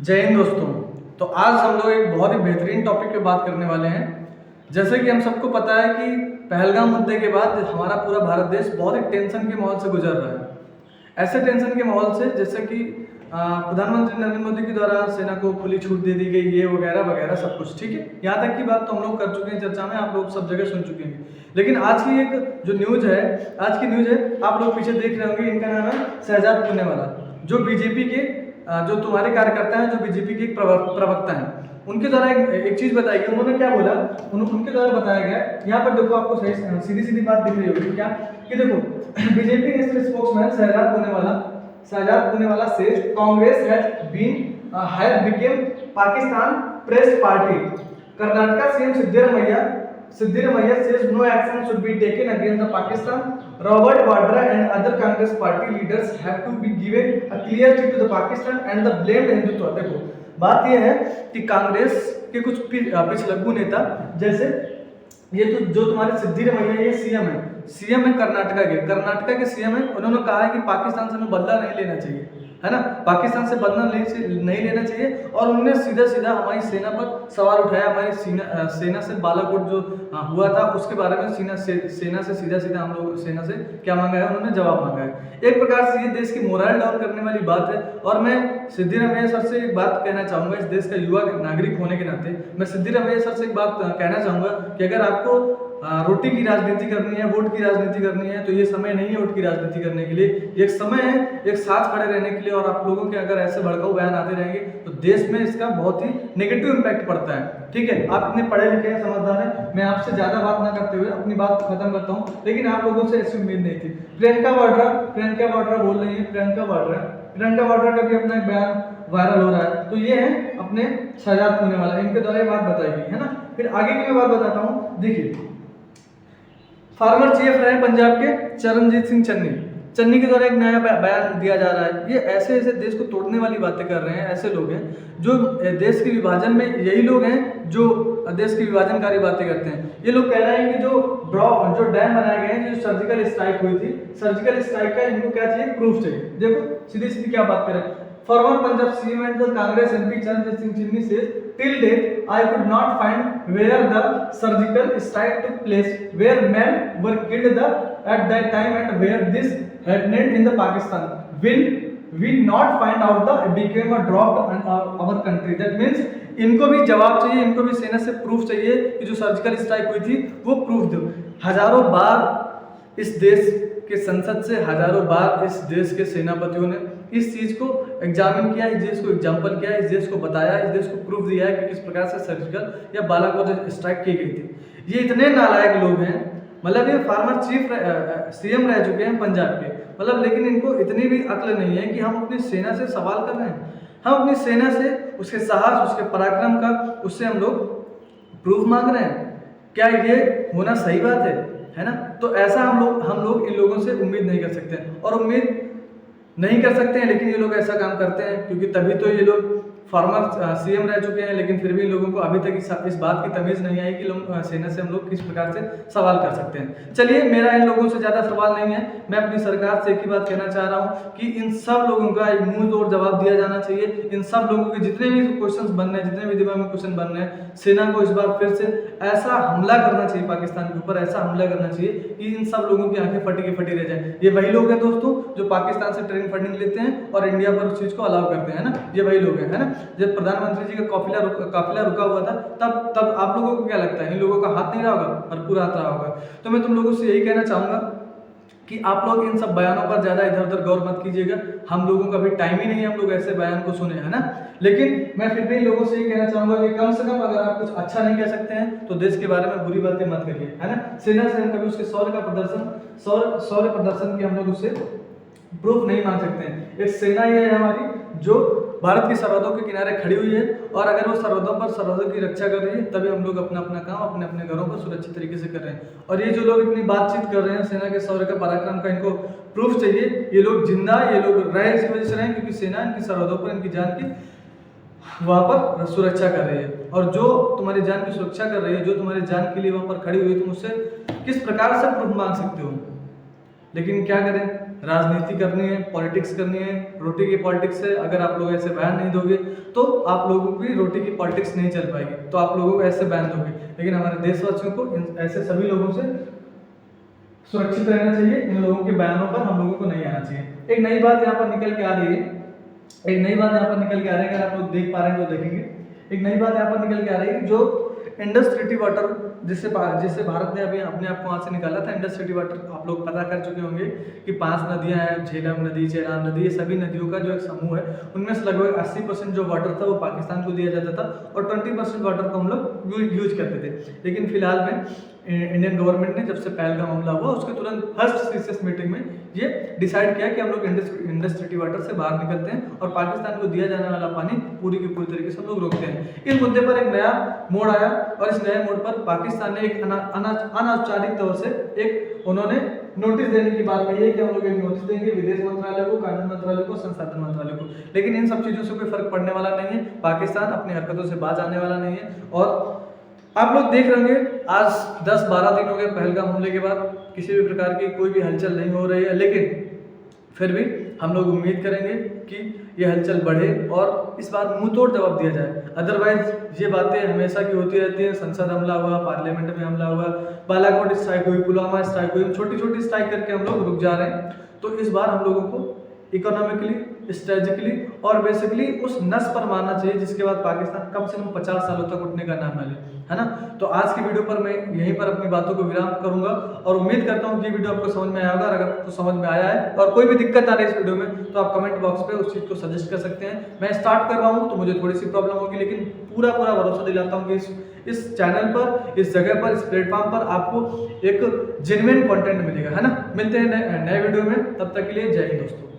जय हिंद दोस्तों। तो आज हम लोग एक बहुत ही बेहतरीन टॉपिक पे बात करने वाले हैं। जैसे कि हम सबको पता है कि पहलगाम मुद्दे के बाद हमारा पूरा भारत देश बहुत ही टेंशन के माहौल से गुजर रहा है। ऐसे टेंशन के माहौल से जैसे कि प्रधानमंत्री नरेंद्र मोदी के द्वारा सेना को खुली छूट दे दी गई, ये वगैरह वगैरह सब कुछ ठीक है। यहाँ तक की बात तो हम लोग कर चुके हैं चर्चा में, आप लोग सब जगह सुन चुके हैं। लेकिन आज की एक जो न्यूज है, आज की न्यूज है, आप लोग पीछे देख रहे होंगे, इनका नाम है शहजाद पूनेवाला, जो बीजेपी के जो तुम्हारे कार्यकर्ता हैं, जो बीजेपी के एक प्रवक्ता हैं, उनके द्वारा एक चीज बताई गई। उन्होंने क्या बोला, उनके द्वारा बताया गया। यहाँ पर देखो, आपको सही सीधी सीधी बात दिख रही होगी क्या कि देखो, BJP national spokesman Shehzad Poonawalla says Congress has become Pakistan press party. Karnataka CM Siddaramaiah says no action should be taken against the Pakistan. Robert Vadra and other Congress party leaders have to be given a clear check to the Pakistan and the blamed Hindutva. देखो, बात यह है कि कांग्रेस के कुछ पिछलग्गू नेता, जैसे ये तो जो तुम्हारे सिद्धारमैया, ये सीएम है कर्नाटका के सीएम है। उन्होंने कहा है कि पाकिस्तान से हमें बदला नहीं लेना चाहिए, है ना, पाकिस्तान से बदला नहीं लेना चाहिए। और उन्होंने सीधा हमारी सेना पर सवाल उठाया। हमारी सेना से बालाकोट जो हुआ था उसके बारे में सेना से सीधा हम लोग सेना से क्या मांगा है, उन्होंने जवाब मांगा है। एक प्रकार से ये देश की मोरल डाउन करने वाली बात है। और मैं सिद्धारमैया सर से एक बात कहना चाहूँगा, इस देश का युवा नागरिक होने के नाते मैं सिद्धारमैया सर से एक बात कहना चाहूँगा कि अगर आपको रोटी की राजनीति करनी है, वोट की राजनीति करनी है, तो ये समय नहीं है वोट की राजनीति करने के लिए। एक समय है एक साथ खड़े रहने के लिए। और आप लोगों के अगर ऐसे भड़काऊ बयान आते रहेंगे तो देश में इसका बहुत ही नेगेटिव इम्पैक्ट पड़ता है। ठीक है, आप इतने पढ़े लिखे हैं, समझदार हैं, मैं आपसे ज्यादा बात ना करते हुए अपनी बात को खत्म करता हूँ। लेकिन आप लोगों से ऐसी उम्मीद नहीं थी। प्रियंका वाड्रा बोल रही है, प्रियंका वाड्रा का भी अपना एक बयान वायरल हो रहा है। तो ये है अपने शहजाद पूनेवाला, इनके द्वारा ये बात बताई गई है ना। फिर आगे की मैं बात बताता हूँ। देखिए, फार्मर चीफ रहे पंजाब के चरणजीत सिंह चन्नी के द्वारा एक नया बयान दिया जा रहा है। ये ऐसे देश को तोड़ने वाली बातें कर रहे हैं। ऐसे लोग हैं जो देश के विभाजन में, यही लोग हैं जो देश की विभाजनकारी बातें करते हैं। ये लोग कह रहे हैं कि जो डैम बनाए गए हैं, जो सर्जिकल स्ट्राइक हुई थी, सर्जिकल स्ट्राइक का इनको क्या चाहिए, प्रूफ चाहिए। देखो सीधी क्या बात कर रहे हैं। Former Punjab CM and the Congress MP Charanjit Singh Chन्नी says, till date I could not find where the surgical strike took place, where men were killed at that time and where this happened in the Pakistan. Will we not find out the became a drop in our country? That means इनको भी जवाब चाहिए, इनको भी सेना से proof चाहिए कि जो सर्जिकल स्ट्राइक हुई थी वो प्रूफ दो। हजारों बार इस देश के संसद से, हजारों बार इस देश के सेनापतियों ने इस चीज को एग्जामिन किया, इस देश को एग्जाम्पल किया, इस देश को बताया, इस देश को प्रूफ दिया है कि किस प्रकार से सर्जिकल या बालाकोट स्ट्राइक की गई थी। ये इतने नालायक लोग हैं, मतलब ये फार्मर चीफ सीएम रह चुके हैं पंजाब के, मतलब, लेकिन इनको इतनी भी अक्ल नहीं है कि हम अपनी सेना से सवाल कर रहे हैं। हम अपनी सेना से उसके साहस, उसके पराक्रम का, उससे हम लोग प्रूफ मांग रहे हैं। क्या ये होना सही बात है ना? तो ऐसा हम लोग इन लोगों से उम्मीद नहीं कर सकते हैं, और उम्मीद नहीं कर सकते हैं। लेकिन ये लोग ऐसा काम करते हैं क्योंकि तभी तो ये लोग फॉर्मर सीएम रह चुके हैं। लेकिन फिर भी इन लोगों को अभी तक इस बात की तमीज़ नहीं आई कि लोग सेना से हम लोग किस प्रकार से सवाल कर सकते हैं। चलिए, मेरा इन लोगों से ज़्यादा सवाल नहीं है। मैं अपनी सरकार से एक ही बात कहना चाह रहा हूँ कि इन सब लोगों का एक मुंह तोड़ जवाब दिया जाना चाहिए। इन सब लोगों के जितने भी क्वेश्चन बनने हैं, जितने भी दिमाग में क्वेश्चन बनने हैं, सेना को इस बार फिर से ऐसा हमला करना चाहिए, पाकिस्तान के ऊपर ऐसा हमला करना चाहिए कि इन सब लोगों की आंखें फटी की फटी रह जाए। ये वही लोग हैं दोस्तों जो पाकिस्तान से ट्रेन फंडिंग लेते हैं और इंडिया पर उस चीज़ को अलाउ करते हैं, ना। ये वही लोग हैं, है ना। जब प्रधानमंत्री जी का काफिला रुका हुआ था, तब आप लोगों को क्या लगता है, इन लोगों का हाथ नहीं रहा होगा, और पूरा हाथ रहा होगा। तो मैं तुम लोगों से यही कहना चाहूंगा कि आप लोग इन सब बयानों पर ज्यादा इधर उधर गौर मत कीजिएगा। हम लोगों का भी टाइम ही नहीं है हम लोग ऐसे बयान को सुने, है ना। लेकिन मैं फिर भी लोगों से ये कहना चाहूंगा कि कम से कम अगर आप कुछ अच्छा नहीं कह सकते हैं तो देश के बारे में बुरी बातें मत करिए, है ना। सेना से हम कभी उसके शौर्य प्रदर्शन की हम लोग उससे प्रूफ नहीं मांग सकते हैं। एक सेना ये है हमारी जो भारत की सरहदों के किनारे खड़ी हुई है, और अगर वो सरहदों की रक्षा कर रही है, तभी हम लोग अपना काम अपने अपने घरों पर सुरक्षित तरीके से कर रहे हैं। और ये जो लोग इतनी बातचीत कर रहे हैं सेना के शौर्य का, पराक्रम का, इनको प्रूफ चाहिए। ये लोग जिंदा, ये लोग रहे इसी वजह से रहे क्योंकि सेना इनकी सरहदों पर इनकी जान की वहाँ पर सुरक्षा कर रही है। और जो तुम्हारी जान की सुरक्षा कर रही है, जो तुम्हारी जान के लिए वहाँ पर खड़ी हुई, तुम उससे किस प्रकार से प्रूफ मांग सकते हो। लेकिन क्या करें, राजनीति करनी है, पॉलिटिक्स करनी है, रोटी की पॉलिटिक्स है। अगर आप लोग ऐसे बयान नहीं दोगे तो आप लोगों की रोटी की पॉलिटिक्स नहीं चल पाएगी, तो आप लोगों को ऐसे बयान दोगे। लेकिन हमारे देशवासियों को ऐसे सभी लोगों से सुरक्षित रहना चाहिए, इन लोगों के बयानों पर हम लोगों को नहीं आना चाहिए। एक नई बात यहाँ पर निकल के आ रही है, एक नई बात यहाँ पर निकल के आ रही है, अगर आप लोग देख पा रहे हैं तो देखेंगे। एक नई बात यहाँ पर निकल के आ रही है, जो इंडस सिटी वाटर जिससे भारत ने अभी अपने आप को वहाँ से निकाला था। इंडस सिटी वाटर आप लोग पता कर चुके होंगे कि 5 नदियाँ हैं, झेलम नदी, चेनाब नदी, ये सभी नदियों का जो एक समूह है, उनमें से लगभग 80% जो वाटर था वो पाकिस्तान को दिया जाता था और 20% वाटर को हम लोग यूज करते थे। लेकिन फिलहाल में इंडियन गवर्नमेंट ने जब से पहलगाम हमला हुआ उसके तुरंत फर्स्ट सीसीएस मीटिंग में ये डिसाइड किया कि हम लोग इंडस सिटी वाटर से बाहर निकलते हैं और पाकिस्तान को दिया जाने वाला पानी पूरी की पूरी तरीके से हम लोग रोकते हैं। इस मुद्दे पर एक नया मोड़ आया और इस नए मोड़ पर पाकिस्तान ने एक अनौपचारिक तौर से एक उन्होंने नोटिस देने की बात कही है कि हम लोग एक नोटिस देंगे विदेश मंत्रालय को, कानून मंत्रालय को, संसाधन मंत्रालय को। लेकिन इन सब चीज़ों से कोई फर्क पड़ने वाला नहीं है, पाकिस्तान अपनी हरकतों से बाज आने वाला नहीं है। और आप लोग देख रहे होंगे आज 10-12 दिन हो गए पहलगाम हमले के बाद, किसी भी प्रकार की कोई भी हलचल नहीं हो रही है। लेकिन फिर भी हम लोग उम्मीद करेंगे कि ये हलचल बढ़े और इस बार मुंह तोड़ जवाब दिया जाए। अदरवाइज ये बातें हमेशा की होती रहती हैं, संसद हमला हुआ, पार्लियामेंट में हमला हुआ, बालाकोट स्ट्राइक हुई, पुलवामा स्ट्राइक हुई, छोटी छोटी स्ट्राइक करके हम लोग रुक जा रहे हैं। तो इस बार हम लोगों को इकोनॉमिकली, स्ट्रेटेजिकली और बेसिकली उस नस पर मारना चाहिए जिसके बाद पाकिस्तान कम से कम 50 सालों तक उठने का नाम न ले, है ना। तो आज की वीडियो पर मैं यहीं पर अपनी बातों को विराम करूंगा और उम्मीद करता हूं कि वीडियो आपको समझ में आया होगा। अगर आपको समझ में आया है और कोई भी दिक्कत आ रही है इस वीडियो में तो आप कमेंट बॉक्स पे उस चीज़ को सजेस्ट कर सकते हैं। मैं स्टार्ट कर रहा हूँ तो मुझे थोड़ी सी प्रॉब्लम होगी, लेकिन पूरा भरोसा दिलाता हूँ कि इस चैनल पर, इस जगह पर, इस प्लेटफॉर्म पर आपको एक जेन्युइन कंटेंट मिलेगा, है ना। मिलते हैं नए वीडियो में, तब तक के लिए जय हिंद दोस्तों।